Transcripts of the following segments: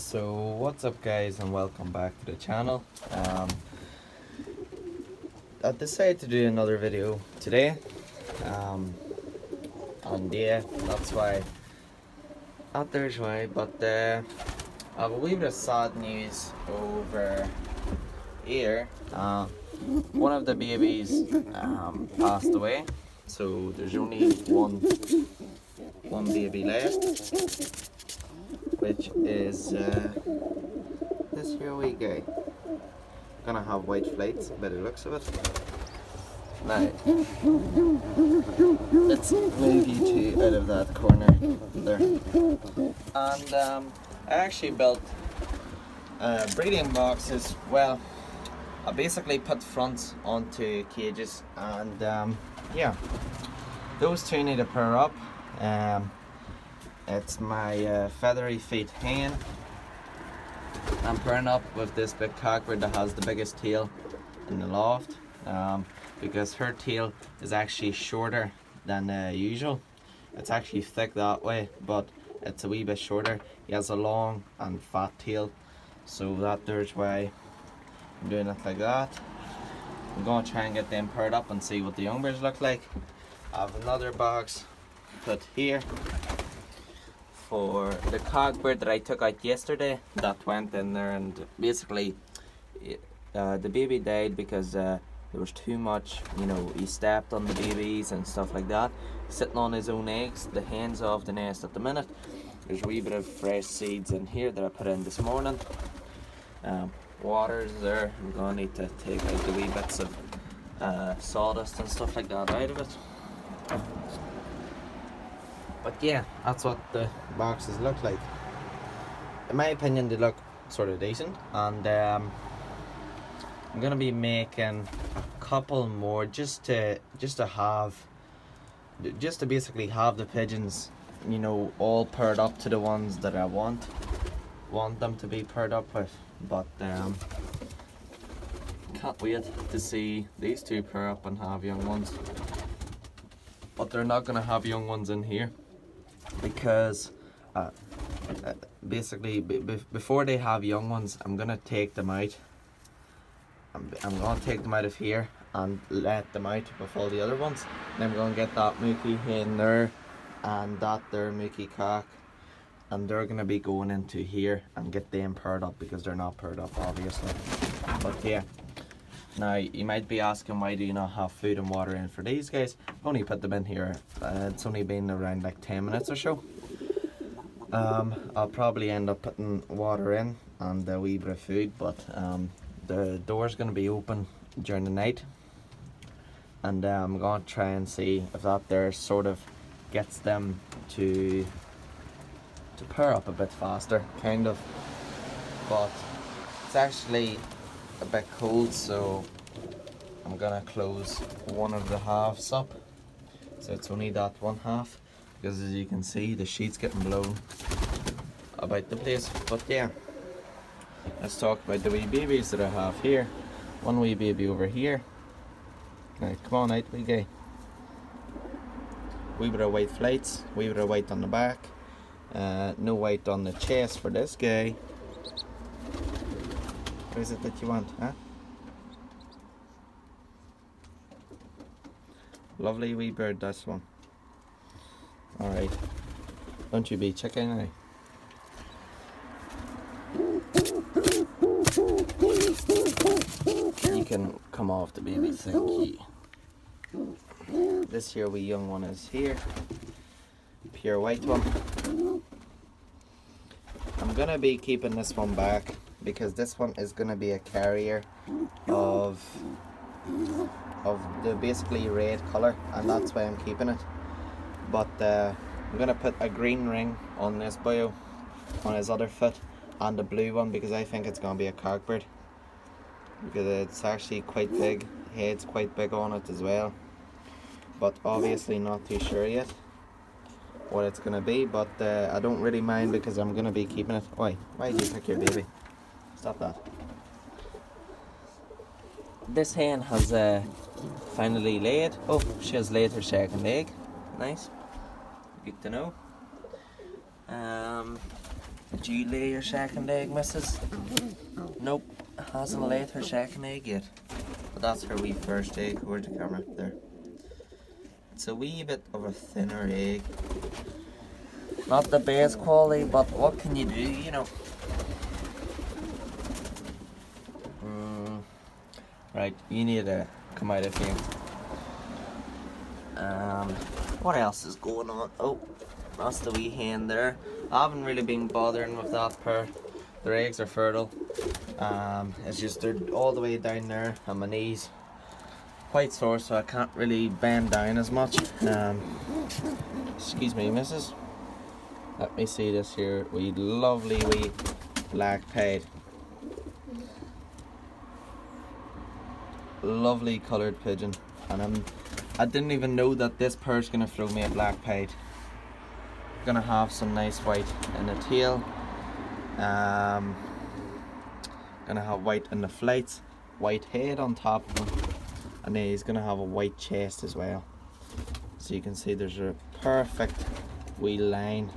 So what's up guys, and welcome back to the channel. I decided to do another video today, and yeah, that's why, there's why, but I have a wee bit of sad news over here. One of the babies passed away, so there's only one baby left, which is this here wee guy. Gonna have white flights by the looks of it. Now, let's move you two out of that corner there. And I actually built breeding boxes. Well, I basically put fronts onto cages, and yeah, those two need to pair up. It's my feathery feet hen. I'm pairing up with this big cockbird that has the biggest tail in the loft, because her tail is actually shorter than usual. It's actually thick that way, but it's a wee bit shorter. He has a long and fat tail, so there's why I'm doing it like that. I'm going to try and get them paired up and see what the young birds look like. I have another box put here for the cockbird that I took out yesterday that went in there, and basically the baby died because there was too much, he stepped on the babies and stuff like that. He's sitting on his own eggs. The hen's off the nest at the minute. There's a wee bit of fresh seeds in here that I put in this morning. Water's there. I'm going to need to take out the wee bits of sawdust and stuff like that out of it. But yeah, that's what the boxes look like. In my opinion, they look sort of decent, and I'm gonna be making a couple more just to basically have the pigeons, all paired up to the ones that I want them to be paired up with. But can't wait to see these two pair up and have young ones. But they're not gonna have young ones in here, because basically before they have young ones, I'm gonna take them out. I'm gonna take them out of here and let them out with all the other ones. And I'm gonna get that mookie hen there and that there mookie cock, and they're gonna be going into here and get them paired up, because they're not paired up obviously. But yeah. Now, you might be asking, why do you not have food and water in for these guys? I've only put them in here. It's only been around like 10 minutes or so. I'll probably end up putting water in and a wee bit of food, but the door's going to be open during the night. And I'm going to try and see if that there sort of gets them to pair up a bit faster, kind of. But it's actually a bit cold, so I'm gonna close one of the halves up, so it's only that one half, because as you can see the sheet's getting blown about the place. But yeah, let's talk about the wee babies that I have here. One wee baby over here. Now come on out, wee guy. Wee bit of white flights, wee bit of white on the back, no white on the chest for this guy. What is it that you want, huh? Lovely wee bird, this one. Alright. Don't you be chicken now. You can come off the baby, thank you. This here wee young one is here. Pure white one. I'm gonna be keeping this one back, because this one is going to be a carrier of the basically red colour, and that's why I'm keeping it. But I'm going to put a green ring on this boyo, on his other foot, and a blue one, because I think it's going to be a cockbird, because it's actually quite big. Head's quite big on it as well, but obviously not too sure yet what it's going to be. But I don't really mind, because I'm going to be keeping it. Why did you pick your baby? Stop that. This hen has finally laid. Oh, she has laid her second egg. Nice. Good to know. Did you lay your second egg, missus? Nope, hasn't laid her second egg yet. But that's her wee first egg. Where's the camera? There. It's a wee bit of a thinner egg. Not the best quality, but what can you do, you know? Right, you need to come out of here. What else is going on? Oh, that's the wee hen there. I haven't really been bothering with that pair. Their eggs are fertile. It's just they're all the way down there and my knees quite sore, so I can't really bend down as much. Excuse me, missus. Let me see this here wee lovely wee black pied. Lovely coloured pigeon, and I didn't even know that this pair's gonna throw me a black pied. Gonna have some nice white in the tail. Gonna have white in the flights, white head on top of him, and then he's gonna have a white chest as well. So you can see there's a perfect wee line.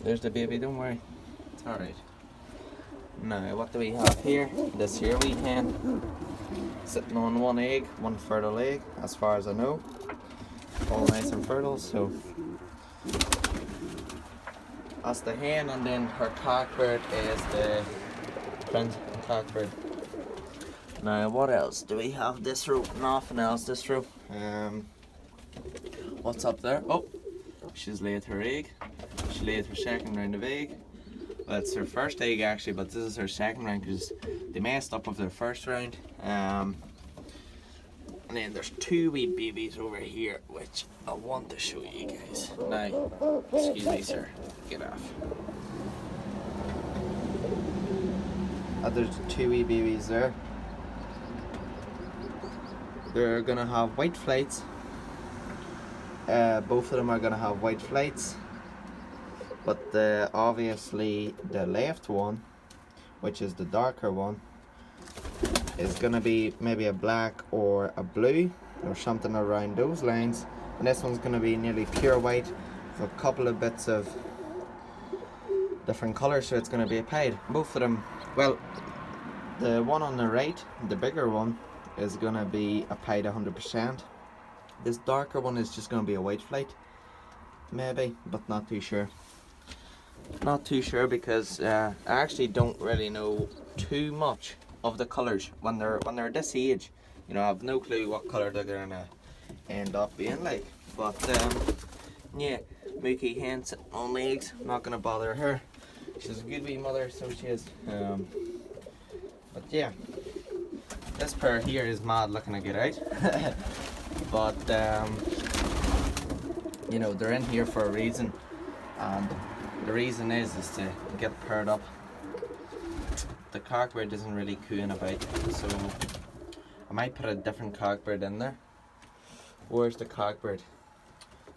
There's the baby, don't worry, it's alright. Now what do we have here? This here wee hen sitting on one egg, one fertile egg as far as I know. All nice and fertile, so that's the hen, and then her cockbird is the friend cockbird. Now what else do we have this row? Nothing else this row. What's up there? Oh, she's laid her egg. She laid her second round of egg. Well, it's her first egg actually, but this is her second round because they messed up with their first round. And then there's two wee babies over here, which I want to show you guys. Now, excuse me, sir, get off. There's two wee babies there. They're gonna have white flights. Both of them are gonna have white flights. But obviously the left one, which is the darker one, is gonna be maybe a black or a blue or something around those lines, and this one's gonna be nearly pure white with a couple of bits of different colours, so it's gonna be a pied. Both of them, well, the one on the right, the bigger one, is gonna be a pied 100%. This darker one is just gonna be a white flight, maybe, but not too sure. Not too sure because I actually don't really know too much of the colours when they're this age. You know, I have no clue what colour they're gonna end up being like. But yeah, Mookie hen sitting on legs. I'm not gonna bother her. She's a good wee mother, so she is. But yeah, this pair here is mad looking to get out. But you know, they're in here for a reason, and the reason is to get paired up. The cockbird isn't really cooing about, so I might put a different cockbird in there. Where's the cockbird?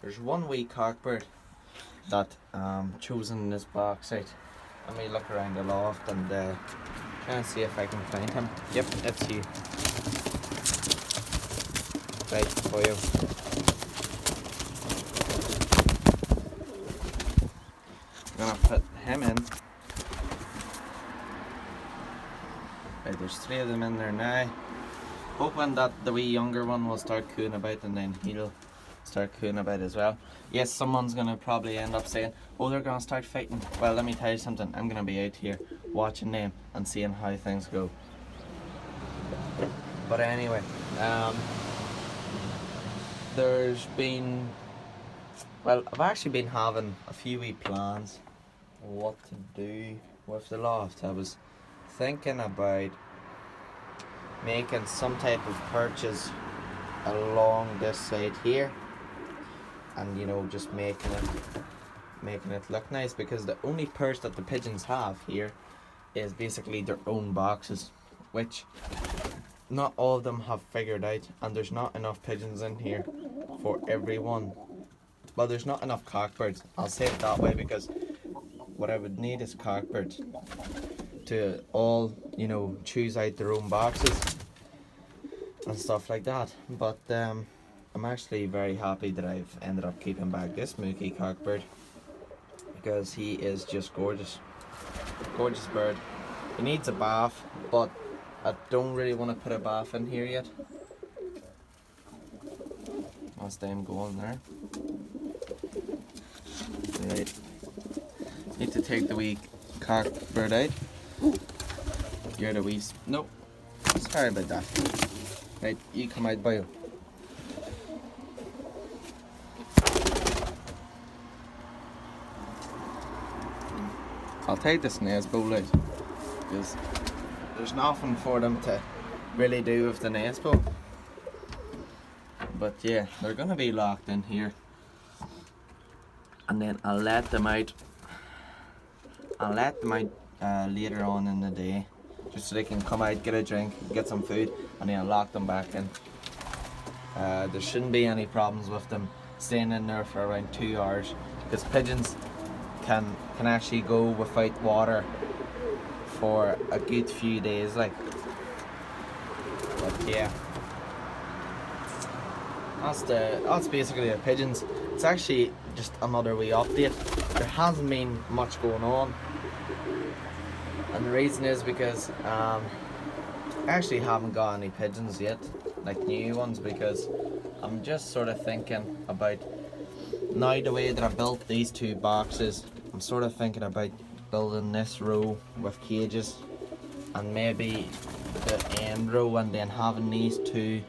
There's one wee cockbird that chosen in this box out. Let me look around the loft and try and see if I can find him. Yep, it's you. Right for you. I'm gonna put him in. Right, there's three of them in there now. Hoping that the wee younger one will start cooing about and then he'll start cooing about as well. Yes, someone's gonna probably end up saying, oh, they're gonna start fighting. Well, let me tell you something, I'm gonna be out here watching them and seeing how things go. But anyway, there's been, well, I've actually been having a few wee plans what to do with the loft. I was thinking about making some type of purchase along this side here, and you know, just making it look nice, because the only perch that the pigeons have here is basically their own boxes, which not all of them have figured out, and there's not enough pigeons in here for everyone. Well, there's not enough cockbirds, I'll say it that way, because what I would need is cockbirds to all, you know, choose out their own boxes and stuff like that. But I'm actually very happy that I've ended up keeping back this Mookie cockbird, because he is just gorgeous. Gorgeous bird. He needs a bath, but I don't really want to put a bath in here yet. That's them going there. Right. Need to take the wee cockbird out. You're the wee... Nope. Sorry about that. Right, you come out, boy. I'll take this nest bowl out, because there's nothing for them to really do with the nest bowl. But yeah, they're gonna be locked in here, and then I'll let them out. Later on in the day, just so they can come out, get a drink, get some food, and then I'll lock them back in. There shouldn't be any problems with them staying in there for around 2 hours, because pigeons can actually go without water for a good few days, like. But yeah, that's basically the pigeons. It's actually just another wee update. There hasn't been much going on, and the reason is because I actually haven't got any pigeons yet, like new ones, because I'm just sort of thinking about, now the way that I built these 2 boxes, I'm sort of thinking about building this row with cages, and maybe the end row, and then having these 2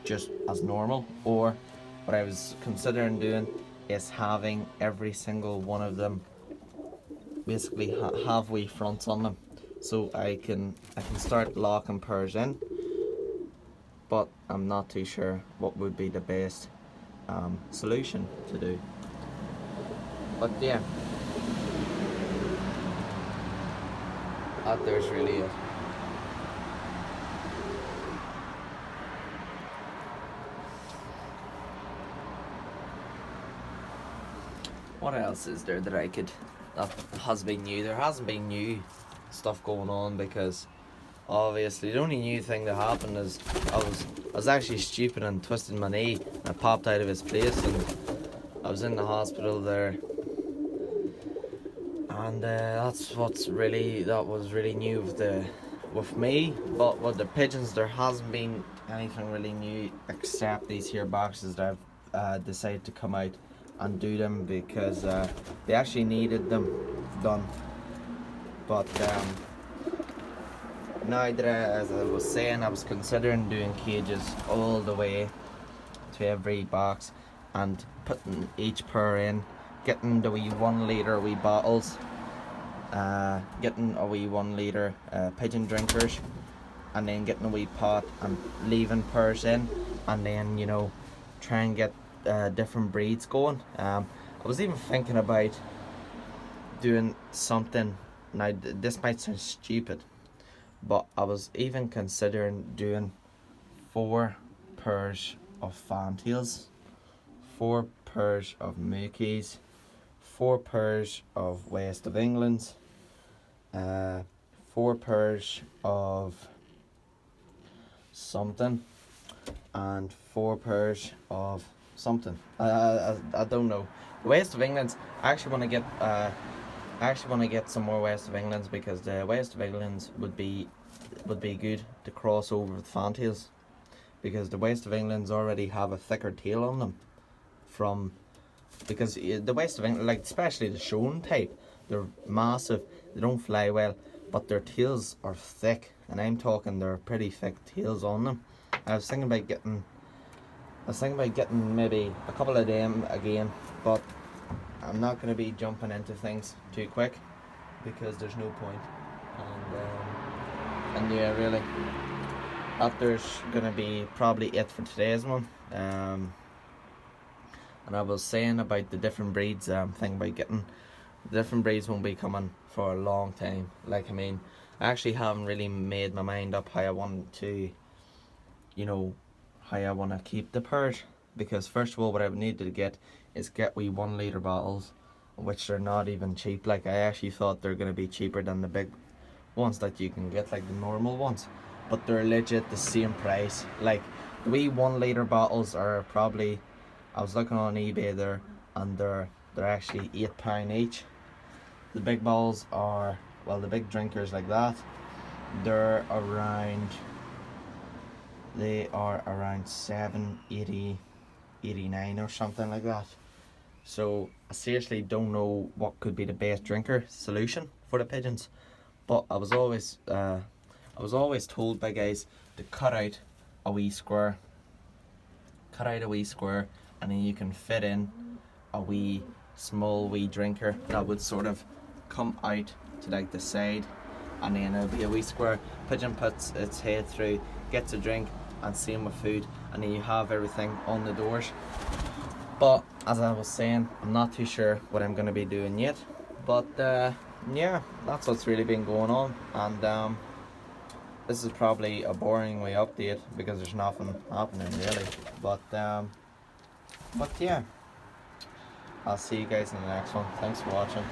just as normal. Or what I was considering doing is having every single one of them basically have wee fronts on them, so I can start locking pairs in. But I'm not too sure what would be the best solution to do. But yeah, there's really it. What else is there that has been new? There hasn't been new stuff going on, because obviously the only new thing that happened is I was actually stupid and twisted my knee, and I popped out of its place, and I was in the hospital there. And that was really new with me. But with the pigeons, there hasn't been anything really new except these here boxes that I've decided to come out and do them, because they actually needed them done. But now that as I was saying, I was considering doing cages all the way to every box, and putting each pair in, getting the wee 1 litre wee bottles, getting a wee 1 litre pigeon drinkers, and then getting a wee pot and leaving pairs in, and then, you know, try and get different breeds going. I was even thinking about doing something. Now this might sound stupid, but I was even considering doing 4 pairs of fantails, 4 pairs of Mookies, 4 pairs of West of Englands, 4 pairs of something, and 4 pairs of something. I don't know. West of Englands. I actually want to get some more West of Englands, because the West of Englands would be good to cross over with fantails, because the West of Englands already have a thicker tail on them, because the West of England, like especially the shown type, they're massive, they don't fly well, but their tails are thick, and I'm talking they're pretty thick tails on them. I was thinking about getting maybe a couple of them again, but I'm not going to be jumping into things too quick, because there's no point. And yeah, really, there's going to be probably it for today's one. And I was saying about the different breeds, thinking about getting the different breeds won't be coming for a long time. Like, I mean, I actually haven't really made my mind up how I want to, how I want to keep the pairs, because first of all, what I would need to get wee 1 litre bottles, which are not even cheap. Like, I actually thought they're going to be cheaper than the big ones that you can get, like the normal ones, but they're legit the same price. Like, The wee 1 litre bottles are probably, I was looking on eBay there, and they're actually £8 each. The big bottles are, well, the big drinkers like that, they're around, they are around 7.80, 89 or something like that. So I seriously don't know what could be the best drinker solution for the pigeons, but I was always told by guys to cut out a wee square, and then you can fit in a wee small wee drinker that would sort of come out to like the side, and then it'll be a wee square. Pigeon puts its head through, gets a drink, and same with food, and then you have everything on the doors. But as I was saying, I'm not too sure what I'm going to be doing yet, but yeah, that's what's really been going on. And this is probably a boring way update because there's nothing happening really, but yeah, I'll see you guys in the next one. Thanks for watching.